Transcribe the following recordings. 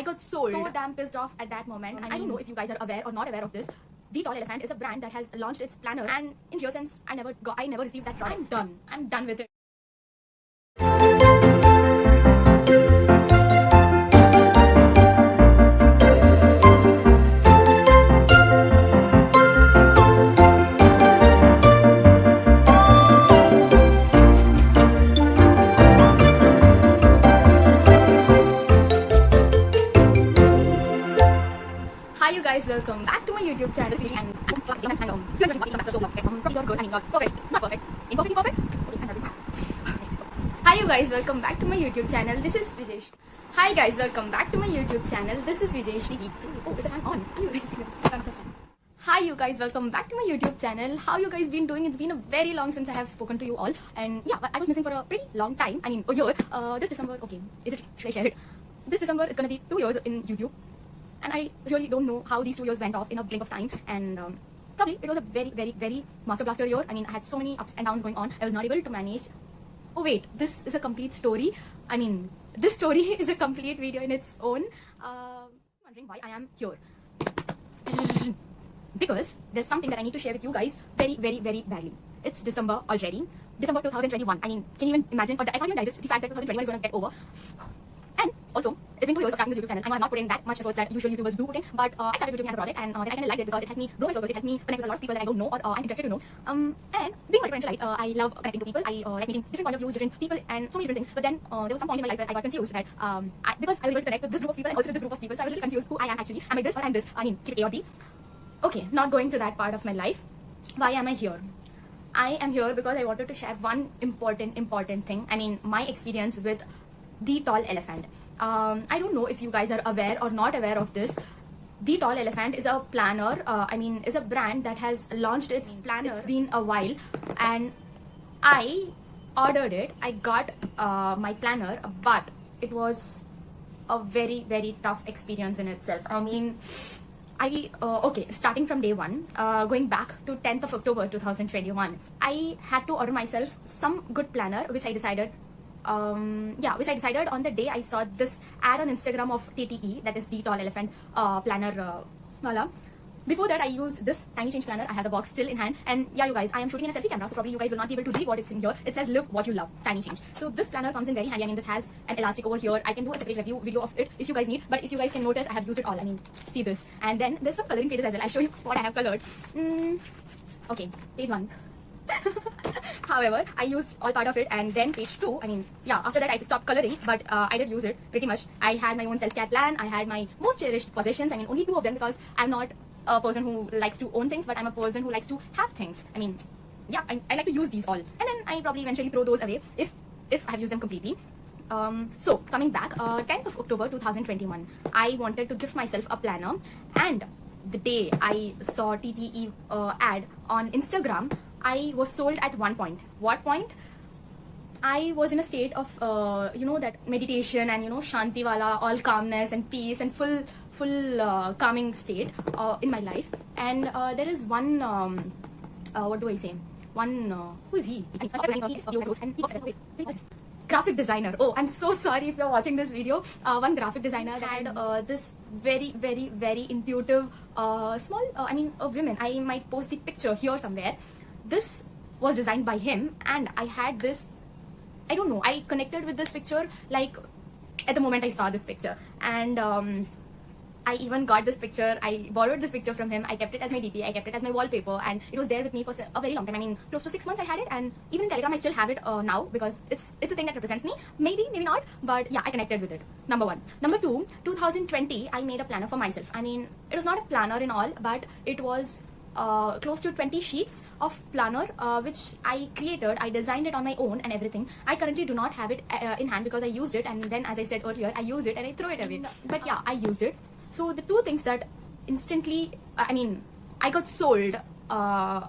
got so damn pissed off at that moment. I don't know if you guys are aware or not aware of this. The Tall Elephant is a brand that has launched its planner, and in real sense, I never received that product. I'm done with it. Hi you guys, welcome back to my YouTube channel. You're good, I mean not perfect, not perfect, imperfectly perfect. Okay, I'm happy. Hi you guys, welcome back to my YouTube channel. This is Vijesh. Hi guys, welcome back to my YouTube channel. This is Vijesh TV. Oh, is the fan on? Are you guys Hi you guys, welcome back to my YouTube channel. How you guys been doing? It's been a very long since I have spoken to you all, and yeah, I was missing for a pretty long time. I mean, a year. This December, okay, should I share it? This December is gonna be 2 years in YouTube. And I really don't know how these 2 years went off in a blink of time. And probably it was a very Master Blaster year. I mean, I had so many ups and downs going on. I was not able to manage. Oh wait, this is a complete story. I mean, this story is a complete video in its own. Wondering why I am here. Because there's something that I need to share with you guys very badly. It's December already. December 2021. I mean, can you even imagine? Or I can't even digest the fact that 2021 is going to get over. And also, it's been 2 years of starting this YouTube channel. I know I'm not putting that much efforts that usual YouTubers do put in, but I started YouTube as a project, and then I kind of liked it because it helped me grow my circle, it helped me connect with a lot of people that I don't know or I'm interested to know. And being multidimensional, I love connecting to people. I like meeting different point of views, different people, and so many different things. But then there was some point in my life where I got confused that because I was able to connect with this group of people and also with this group of people, so I was really confused who I am actually. Am I this or I'm this? I mean, keep it A or B. Okay, not going to that part of my life. Why am I here? I am here because I wanted to share one important thing. I mean, my experience with the Tall Elephant. I don't know if you guys are aware or not aware of this. The Tall Elephant is a planner, is a brand that has launched its planner. It's been a while, and I ordered it. I got my planner, but it was a very tough experience in itself. I mean, okay, starting from day one, going back to 10th of October 2021, I had to order myself some good planner, which I decided on the day I saw this ad on Instagram of TTE, that is the Tall Elephant planner wala. Before that, I used this Tiny Change planner. I have the box still in hand, and yeah, you guys, I am shooting in a selfie camera, so probably you guys will not be able to read what it's in here. It says live what you love, Tiny Change. So this planner comes in very handy. I mean, this has an elastic over here. I can do a separate review video of it if you guys need, but if you guys can notice, I have used it all. I mean, see this. And then there's some coloring pages as well. I'll show you what I have colored. Okay, page 1. However, I used all part of it, and then page 2, I mean, yeah, after that I stopped coloring, but I did use it pretty much. I had my own self-care plan. I had my most cherished possessions. I mean, only 2 of them, because I'm not a person who likes to own things, but I'm a person who likes to have things. I mean, yeah, I like to use these all, and then I probably eventually throw those away if I have used them completely. So coming back, 10th of October 2021, I wanted to gift myself a planner, and the day I saw TTE ad on Instagram, I was sold at one point. What point? I was in a state of, that meditation and, Shanti wala, all calmness and peace and full calming state in my life. And there is one, what do I say? One, who is he? Graphic designer. Oh, I'm so sorry if you're watching this video. One graphic designer had this very intuitive, small, a woman. I might post the picture here somewhere. This was designed by him, and I had this, I don't know, I connected with this picture like at the moment I saw this picture, and I even got this picture. I borrowed this picture from him. I kept it as my DP. I kept it as my wallpaper, and it was there with me for a very long time. I mean, close to 6 months I had it, and even in Telegram I still have it now, because it's a thing that represents me. Maybe not, but yeah, I connected with it. Number 1. Number 2, 2020, I made a planner for myself. I mean, it was not a planner in all, but it was close to 20 sheets of planner, which I created. I designed it on my own and everything. I currently do not have it in hand because I used it, and then, as I said earlier, I use it and I throw it away. But yeah, I used it. So the 2 things that instantly, I got sold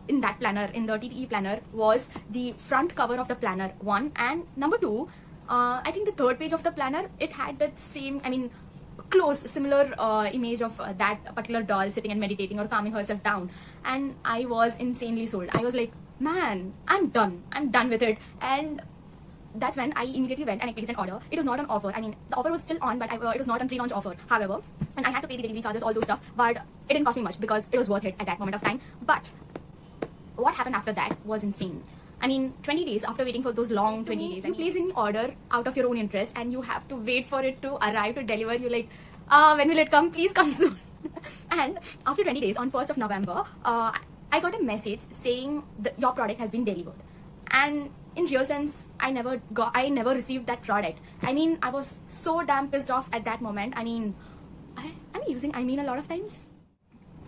in that planner, in the TTE planner, was the front cover of the planner, 1, and number 2, I think the 3rd page of the planner, it had that same, similar image of that particular doll sitting and meditating or calming herself down, and I was insanely sold. I was like, man, I'm done with it. And that's when I immediately went and I placed an order. It was not on offer. I mean, the offer was still on, but it was not on pre-launch offer. However, and I had to pay the delivery charges, all those stuff, but it didn't cost me much because it was worth it at that moment of time. But what happened after that was insane. I mean, 20 days after waiting for those long 20 days, you place an order out of your own interest and you have to wait for it to arrive, to deliver. You're like, when will it come? Please come soon. And after 20 days, on 1st of November, I got a message saying that your product has been delivered. And in real sense, I never received that product. I mean, I was so damn pissed off at that moment. I mean, I'm using I mean a lot of times.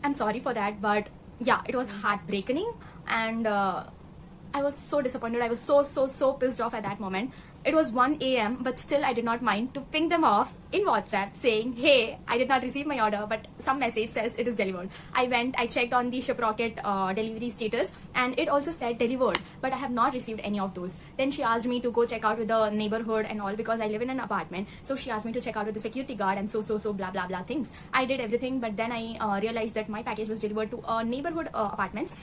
I'm sorry for that, but yeah, it was heartbreaking, and I was so disappointed. I was so pissed off at that moment. It was 1 a.m. but still I did not mind to ping them off in WhatsApp saying, hey, I did not receive my order, but some message says it is delivered. I checked on the Shiprocket delivery status and it also said delivered, but I have not received any of those. Then she asked me to go check out with the neighborhood and all, because I live in an apartment. So she asked me to check out with the security guard and so blah blah things. I did everything, but then I realized that my package was delivered to neighborhood apartments.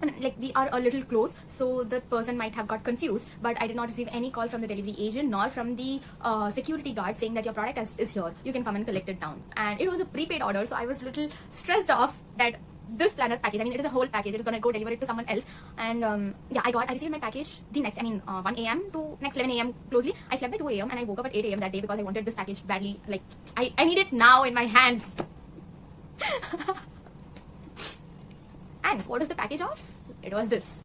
And like, we are a little close, so the person might have got confused, but I did not receive any call from the delivery agent nor from the security guard saying that your product is here, you can come and collect it down. And it was a prepaid order, so I was a little stressed off that this planner package, I mean, it is a whole package, it is going to go deliver it to someone else. And yeah, I received my package the next, 1 a.m. to next 11 a.m. closely. I slept by 2 a.m. and I woke up at 8 a.m. that day because I wanted this package badly. Like, I need it now in my hands. And what was the package of? It was this.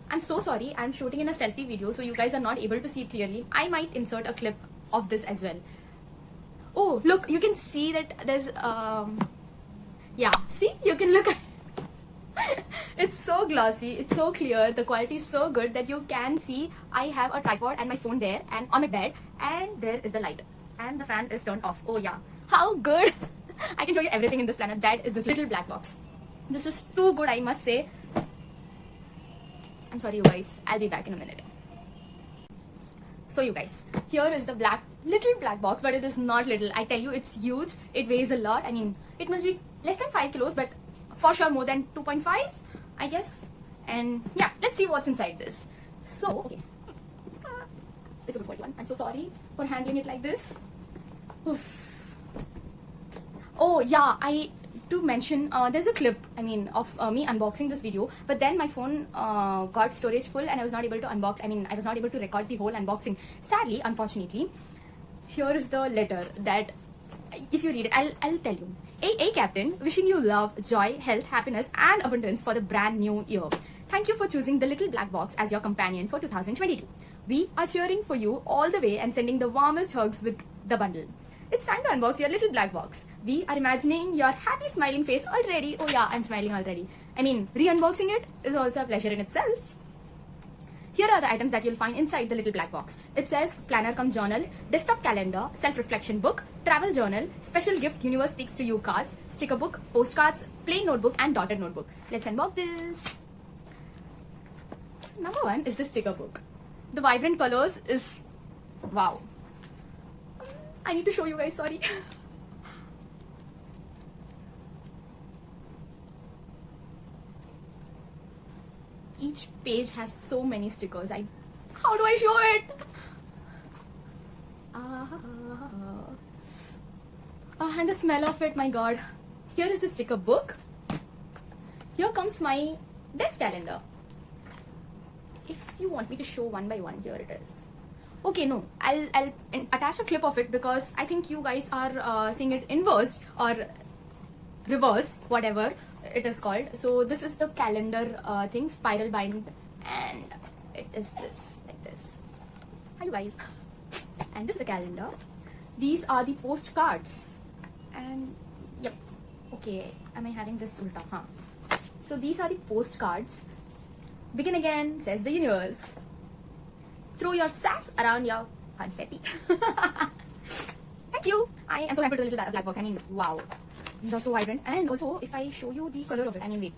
I'm so sorry, I'm shooting in a selfie video, so you guys are not able to see it clearly. I might insert a clip of this as well. Oh, look, you can see that there's, yeah, see, you can look at it's so glossy, it's so clear, the quality is so good that you can see I have a tripod and my phone there and on my bed, and there is the light and the fan is turned off. Oh yeah, how good. I can show you everything in this planner. That is this little black box. This is too good, I must say. I'm sorry you guys, I'll be back in a minute. So you guys, here is the little black box, but it is not little. I tell you, it's huge. It weighs a lot. I mean, it must be less than 5 kilos, but for sure more than 2.5, I guess. And yeah, let's see what's inside this. So, okay. It's a good quality one. I'm so sorry for handling it like this. Oof. Oh yeah, to mention, there's a clip, I mean, of me unboxing this video, but then my phone got storage full and I was not able to unbox, I was not able to record the whole unboxing. Sadly, unfortunately, here is the letter that, if you read it, I'll tell you. Hey Captain, wishing you love, joy, health, happiness and abundance for the brand new year. Thank you for choosing the little black box as your companion for 2022. We are cheering for you all the way and sending the warmest hugs with the bundle. It's time to unbox your little black box. We are imagining your happy smiling face already. Oh yeah, I'm smiling already. I mean, re-unboxing it is also a pleasure in itself. Here are the items that you'll find inside the little black box. It says planner cum journal, desktop calendar, self-reflection book, travel journal, special gift universe speaks to you cards, sticker book, postcards, plain notebook and dotted notebook. Let's unbox this. So number 1 is the sticker book. The vibrant colors is wow. I need to show you guys, sorry. Each page has so many stickers. How do I show it? And the smell of it, my god. Here is the sticker book. Here comes my desk calendar. If you want me to show one by one, here it is. Okay, no, I'll attach a clip of it because I think you guys are seeing it inverse or reverse, whatever it is called. So this is the calendar thing, spiral bind, and it is this, like this. Hi guys. And this is the calendar. These are the postcards. And yep, okay, am I having this ulta? Huh. So these are the postcards. Begin again, says the universe. Throw your sass around your confetti. Thank you. I am so happy with the little black box. I mean, wow. These are so vibrant. And also, if I show you the color of it, I mean, wait.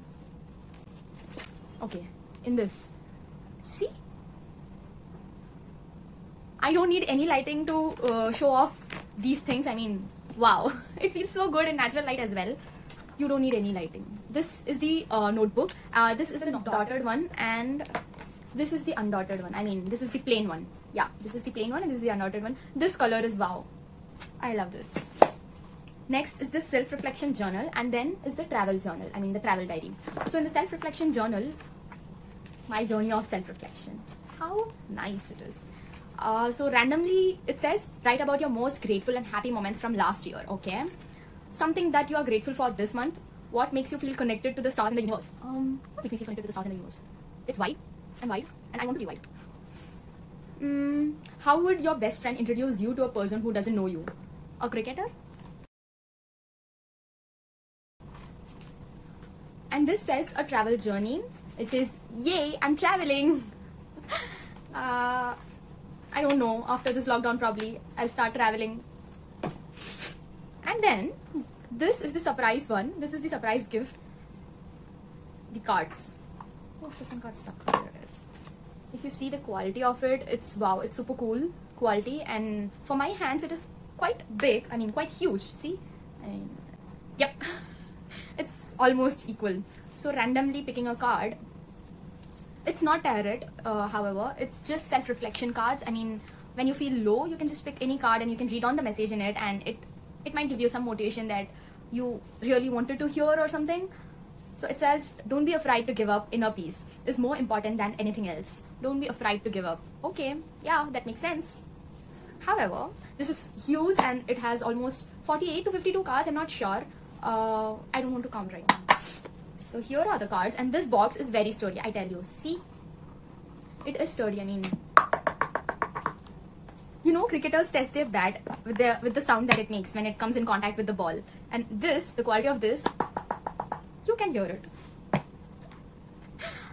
Okay, in this. See? I don't need any lighting to show off these things. I mean, wow. It feels so good in natural light as well. You don't need any lighting. This is the notebook. This is the dotted one, and this is the undotted one. I mean, this is the plain one. Yeah, this is the plain one and this is the undotted one. This color is wow. I love this. Next is the self-reflection journal, and then is the travel journal. I mean, the travel diary. So in the self-reflection journal, my journey of self-reflection. How nice it is. So randomly it says, write about your most grateful and happy moments from last year. Okay. Something that you are grateful for this month. What makes you feel connected to the stars in the universe? What makes me feel connected to the stars in the universe? It's white. I'm white and I want to be white. How would your best friend introduce you to a person who doesn't know you? A cricketer? And this says a travel journey. It is, yay, I'm traveling. I don't know, after this lockdown probably I'll start traveling. And then this is the surprise one. This is the surprise gift. The cards. Oh, this one card stuck. Here it is. If you see the quality of it, it's wow, it's super cool quality, and for my hands it is quite big. I mean, quite huge. See? Yep. It's almost equal. So randomly picking a card. It's not tarot, however, it's just self-reflection cards. I mean, when you feel low, you can just pick any card and you can read on the message in it, and it might give you some motivation that you really wanted to hear or something. So it says, don't be afraid to give up. Inner peace is more important than anything else. Don't be afraid to give up. Okay, yeah, that makes sense. However, this is huge and it has almost 48 to 52 cards. I'm not sure. I don't want to count right now. So here are the cards, and this box is very sturdy, I tell you. See? It is sturdy. I mean, you know, cricketers test their bat with the sound that it makes when it comes in contact with the ball. And this, the quality of this, you can hear it.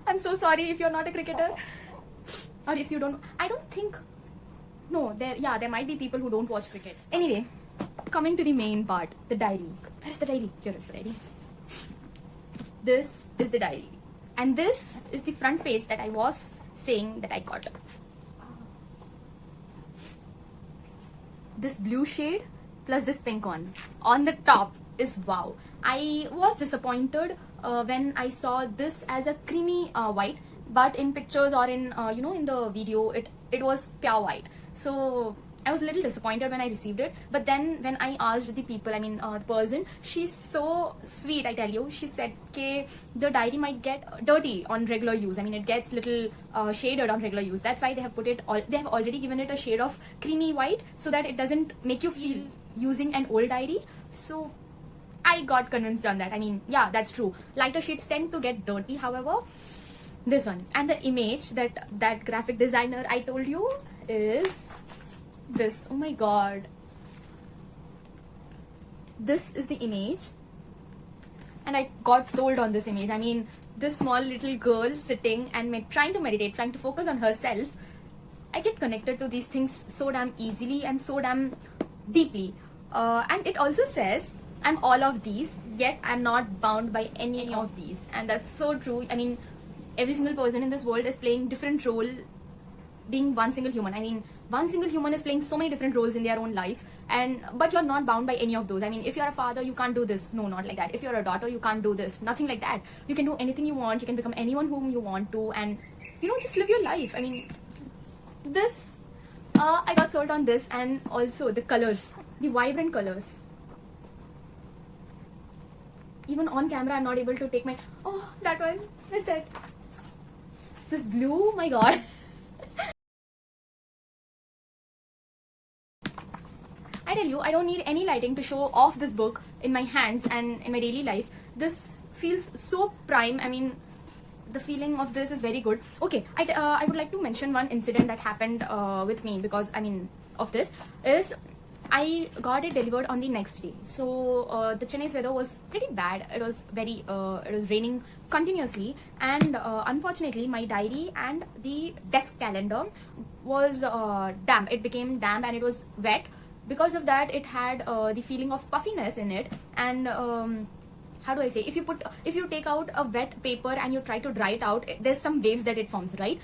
I'm so sorry if you're not a cricketer. Or if you don't, I don't think, no, there might be people who don't watch cricket. Anyway, coming to the main part, the diary. Where is the diary? Here is the diary. This is the diary, and this is the front page that I was saying that I got. This blue shade plus this pink one on the top is wow. I was disappointed when I saw this as a creamy white, but in pictures or in in the video it was pure white. So I was a little disappointed when I received it, but then when I asked the people, I mean the person, she's so sweet, I tell you. She said, okay, the diary might get dirty on regular use. I mean, it gets little shaded on regular use. That's why they have put it, they have already given it a shade of creamy white so that it doesn't make you feel using an old diary. So I got convinced on that. I mean, yeah, that's true. Lighter shades tend to get dirty, however. This one. And the image that graphic designer I told you is this. Oh my god, this is the image, and I got sold on this image. I mean, this small little girl sitting and trying to meditate, trying to focus on herself. I get connected to these things so damn easily and so damn deeply. And it also says, I'm all of these, yet I'm not bound by any of these. And that's so true. I mean, every single person in this world is playing different role being one single human. I mean, one single human is playing so many different roles in their own life, but you're not bound by any of those. I mean, if you're a father, you can't do this. No, not like that. If you're a daughter, you can't do this. Nothing like that. You can do anything you want. You can become anyone whom you want to, and just live your life. I mean, this I got sold on this, and also the colors, the vibrant colors. Even on camera, I'm not able to take my, oh, that one, is that? This blue, my god. I tell you, I don't need any lighting to show off this book in my hands and in my daily life. This feels so prime. I mean, the feeling of this is very good. Okay, I would like to mention one incident that happened with me, because I mean of this is I got it delivered on the next day. So the Chennai's weather was pretty bad. It was very it was raining continuously, and unfortunately my diary and the desk calendar was damp. It became damp and it was wet. Because of that, it had the feeling of puffiness in it, and how do I say, if you take out a wet paper and you try to dry it out, there's some waves that it forms, right?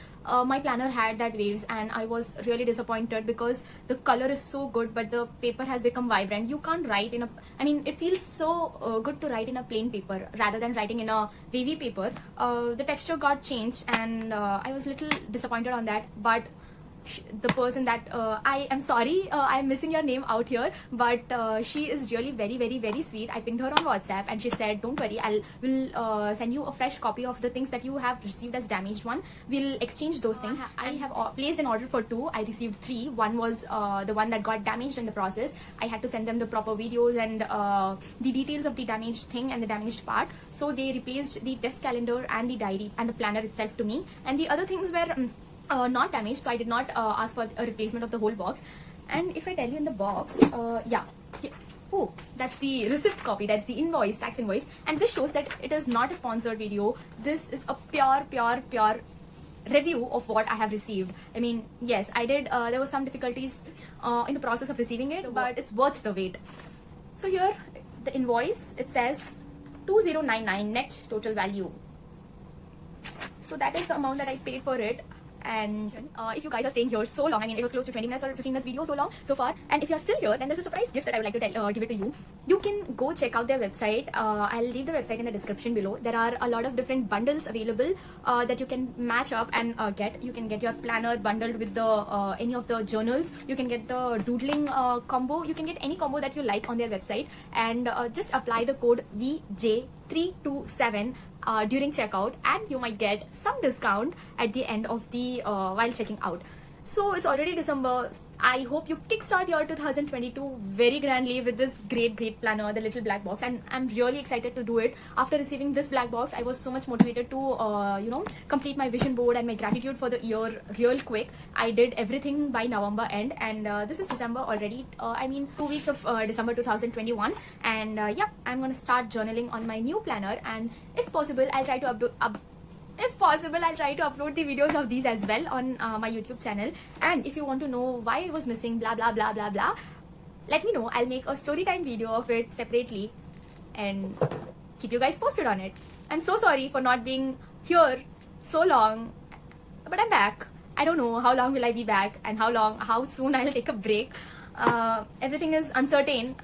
My planner had that waves, and I was really disappointed because the color is so good but the paper has become vibrant. You can't write in a, I mean, it feels so good to write in a plain paper rather than writing in a wavy paper. The texture got changed, and I was little disappointed on that. But the person that I am sorry, I'm missing your name out here, but she is really very sweet. I pinged her on WhatsApp and she said, don't worry, will send you a fresh copy of the things that you have received as damaged one. We'll exchange those things. I have placed an order for 2. I received 3. One was the one that got damaged in the process. I had to send them the proper videos and the details of the damaged thing and the damaged part, so they replaced the test calendar and the diary and the planner itself to me, and the other things were not damaged, so I did not ask for a replacement of the whole box. And if I tell you in the box, yeah, oh, that's the receipt copy, that's the invoice, tax invoice, and this shows that it is not a sponsored video. This is a pure review of what I have received. I mean, yes, I did, there were some difficulties in the process of receiving it, but it's worth the wait. So here, the invoice, it says 2099 net total value. So that is the amount that I paid for it. And if you guys are staying here so long, I mean, it was close to 20 minutes or 15 minutes video so long so far, and if you're still here, then there's a surprise gift that I would like to give it to you. You can go check out their website. I'll leave the website in the description below. There are a lot of different bundles available that you can match up and get. You can get your planner bundled with the any of the journals. You can get the doodling combo. You can get any combo that you like on their website, and just apply the code VJ327 during checkout, and you might get some discount at the end of the while checking out. So it's already December. I hope you kickstart your 2022 very grandly with this great planner, the little black box, and I'm really excited to do it. After receiving this black box, I was so much motivated to complete my vision board and my gratitude for the year real quick. I did everything by November end, and this is December already. I mean, 2 weeks of December 2021, and yeah, I'm gonna start journaling on my new planner, and if possible, I'll try to upload the videos of these as well on my YouTube channel. And if you want to know why I was missing blah blah, let me know. I'll make a story time video of it separately and keep you guys posted on it. I'm so sorry for not being here so long, but I'm back. I don't know how long will I be back and how soon I'll take a break. Everything is uncertain,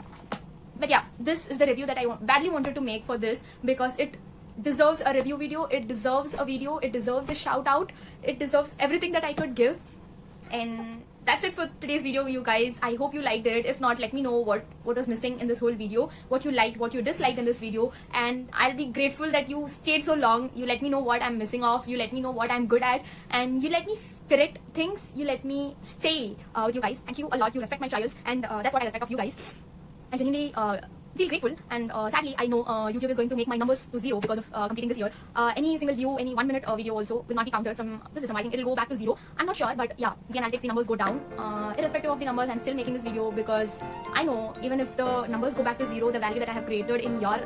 but yeah, this is the review that I badly wanted to make for this, because it deserves a review video, it deserves a video, it deserves a shout out, it deserves everything that I could give. And that's it for today's video, you guys. I hope you liked it. If not, let me know what was missing in this whole video, what you liked, what you disliked in this video, and I'll be grateful that you stayed so long. You let me know what I'm missing off, you let me know what I'm good at, and you let me correct things, you let me stay with you guys. Thank you a lot. You respect my trials, and that's what I respect of you guys. I genuinely feel grateful, and sadly I know YouTube is going to make my numbers to 0 because of completing this year. Any single view, any 1 minute video also will not be counted from the system. I think it'll go back to 0. I'm not sure, but yeah, the analytics, the numbers go down. Irrespective of the numbers, I'm still making this video because I know even if the numbers go back to 0, the value that I have created in your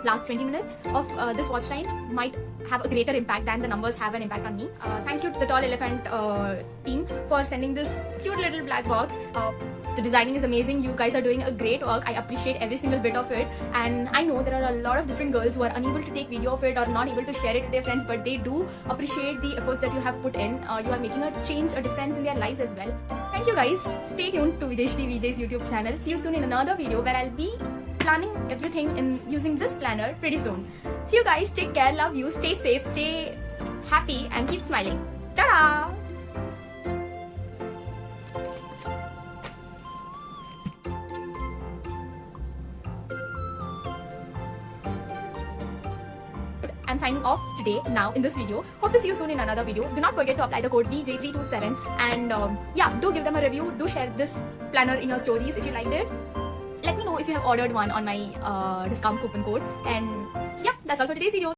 last 20 minutes of this watch time might have a greater impact than the numbers have an impact on me. Thank you to the Tall Elephant team for sending this cute little black box. The designing is amazing. You guys are doing a great work. I appreciate every single bit of it, and I know there are a lot of different girls who are unable to take video of it or not able to share it with their friends, but they do appreciate the efforts that you have put in. You are making a change, a difference in their lives as well. Thank you guys. Stay tuned to Vijayshri VJ's YouTube channel. See you soon in another video where I'll be planning everything in using this planner pretty soon. See you guys. Take care. Love you. Stay safe. Stay happy and keep smiling. Ta-da! I'm signing off today now in this video. Hope to see you soon in another video. Do not forget to apply the code VJ327, and yeah, do give them a review. Do share this planner in your stories if you liked it. Let me know if you have ordered one on my discount coupon code. And yeah, that's all for today's video.